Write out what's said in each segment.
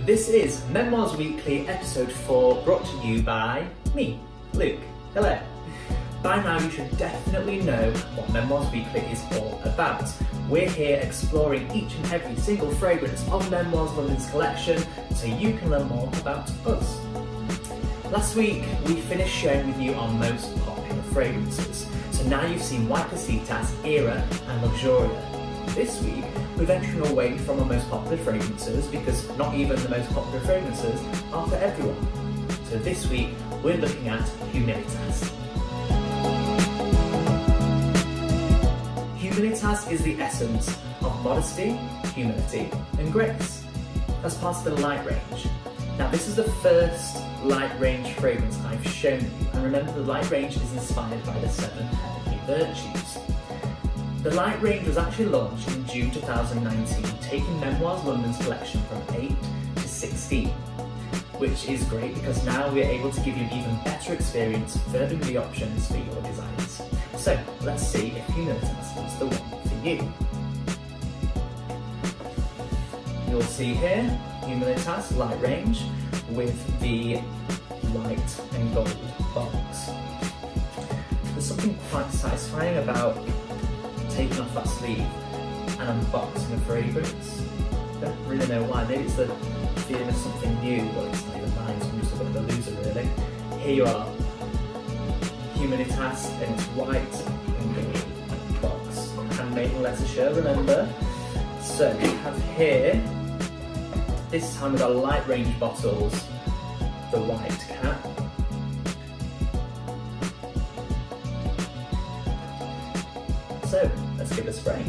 This is Memoirs Weekly episode 4, brought to you by me, Luke. Hello. By now you should definitely know what Memoirs Weekly is all about. We're here exploring each and every single fragrance of Memoize London's collection so you can learn more about us. Last week we finished sharing with you our most popular fragrances. So now you've seen Humilitas, Era and Luxuria. This week we're venturing away from our most popular fragrances because not even the most popular fragrances are for everyone. So this week we're looking at Humilitas. Humilitas is the essence of modesty, humility and grace as part of the light range. Now this is the first light range fragrance I've shown you, and remember the light range is inspired by the 7 heavenly virtues. The light range was actually launched in June 2019, taking Memoize London's collection from 8 to 16, which is great because now we're able to give you an even better experience, furthering the options for your desires. So let's see if Humilitas is the one for you. You'll see here Humilitas light range with the white and gold box. There's something quite satisfying about taking off that sleeve and unboxing a fragrance. Don't really know why, maybe it's the feeling of something new, but it's not even mine, so I'm just a bit of a loser really. Here you are, Humilitas in its white and gold box. Handmade in Leicestershire, remember? So we have here, this time with our light range bottles, the white cap. So let's give it a spray.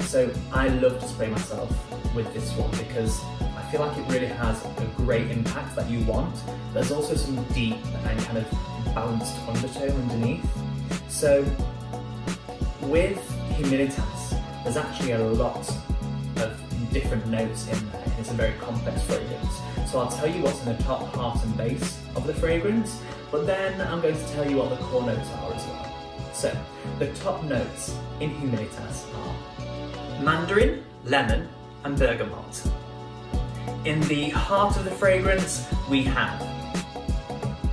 So I love to spray myself with this one because I feel like it really has a great impact that you want. There's also some deep and kind of balanced undertone underneath. So with Humilitas, there's actually a lot of different notes in there. It's a very complex fragrance. So I'll tell you what's in the top, heart and base of the fragrance, but then I'm going to tell you what the core notes are as well. So the top notes in Humilitas are mandarin, lemon and bergamot. In the heart of the fragrance we have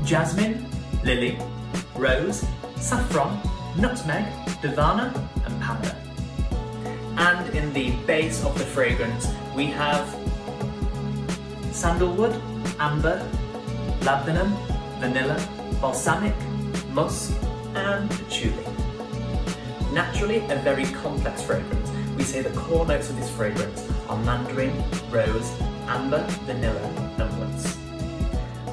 jasmine, lily, rose, saffron, nutmeg, davana and powder. And in the base of the fragrance we have sandalwood, amber, labdanum, vanilla, balsamic, musk and patchouli. Naturally a very complex fragrance. We say the core notes of this fragrance are mandarin, rose, amber, vanilla and woods.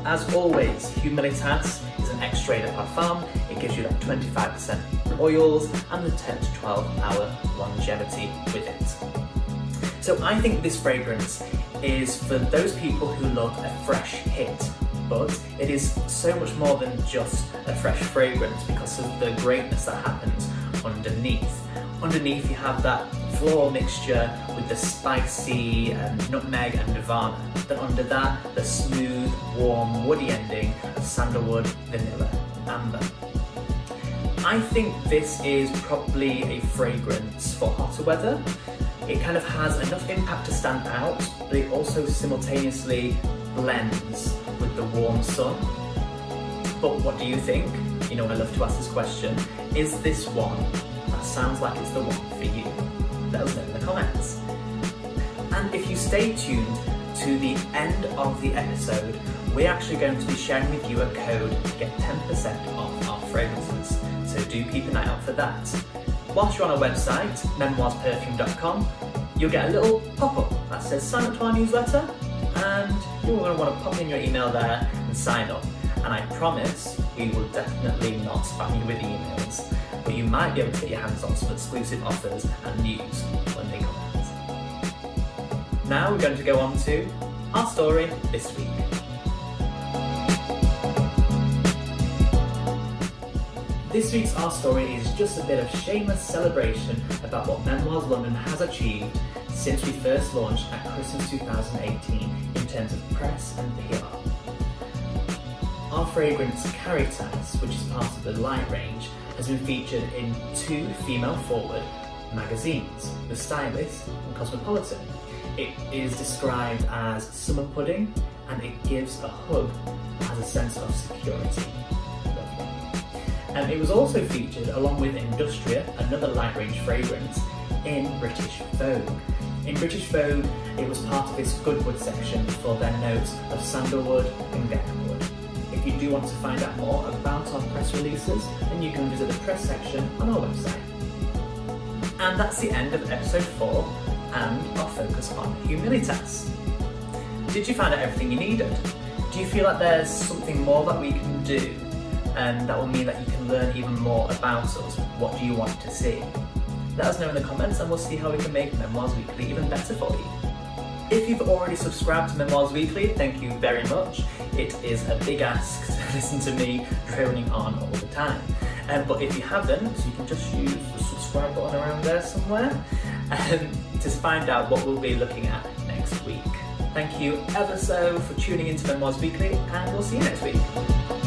As always, Humilitas is an extrait de parfum. It gives you that 25% oils and the 10 to 12 hour longevity with it. So I think this fragrance is for those people who love a fresh hit, but it is so much more than just a fresh fragrance because of the greatness that happens underneath. Underneath you have that floral mixture with the spicy nutmeg and davana. Then under that, the smooth, warm, woody ending of sandalwood, vanilla, and amber. I think this is probably a fragrance for hotter weather. It kind of has enough impact to stand out, but it also simultaneously blends with the warm sun. But what do you think? You know, I love to ask this question. Is this one that sounds like it's the one for you? Let us know in the comments. And if you stay tuned to the end of the episode, we're actually going to be sharing with you a code to get 10% off our fragrances. So do keep an eye out for that. Whilst you're on our website, memoireperfume.com, you'll get a little pop-up that says sign up to our newsletter, and you're going to want to pop in your email there and sign up. And I promise we will definitely not spam you with emails, but you might be able to get your hands on some exclusive offers and news when they come out. Now we're going to go on to our story this week. This week's Our Story is just a bit of shameless celebration about what Memoize London has achieved since we first launched at Christmas 2018 in terms of press and PR. Our our fragrance Caritas, which is part of the light range, has been featured in 2 female-forward magazines, The Stylist and Cosmopolitan. It is described as summer pudding, and it gives a hug as a sense of security. Lovely. It was also featured along with Industria, another light range fragrance, in British Vogue. In British Vogue, it was part of its Goodwood section for their notes of sandalwood and bergamot. If you do want to find out more about our press releases, then you can visit the press section on our website. And that's the end of episode 4 and our focus on Humilitas. Did you find out everything you needed? Do you feel like there's something more that we can do and that will mean that you can learn even more about us? What do you want to see? Let us know in the comments and we'll see how we can make Memoize Weekly even better for you. If you've already subscribed to Memoize Weekly, thank you very much. It is a big ask to listen to me droning on all the time. But if you haven't, you can just use the subscribe button around there somewhere to find out what we'll be looking at next week. Thank you ever so for tuning into Memoize Weekly, and we'll see you next week.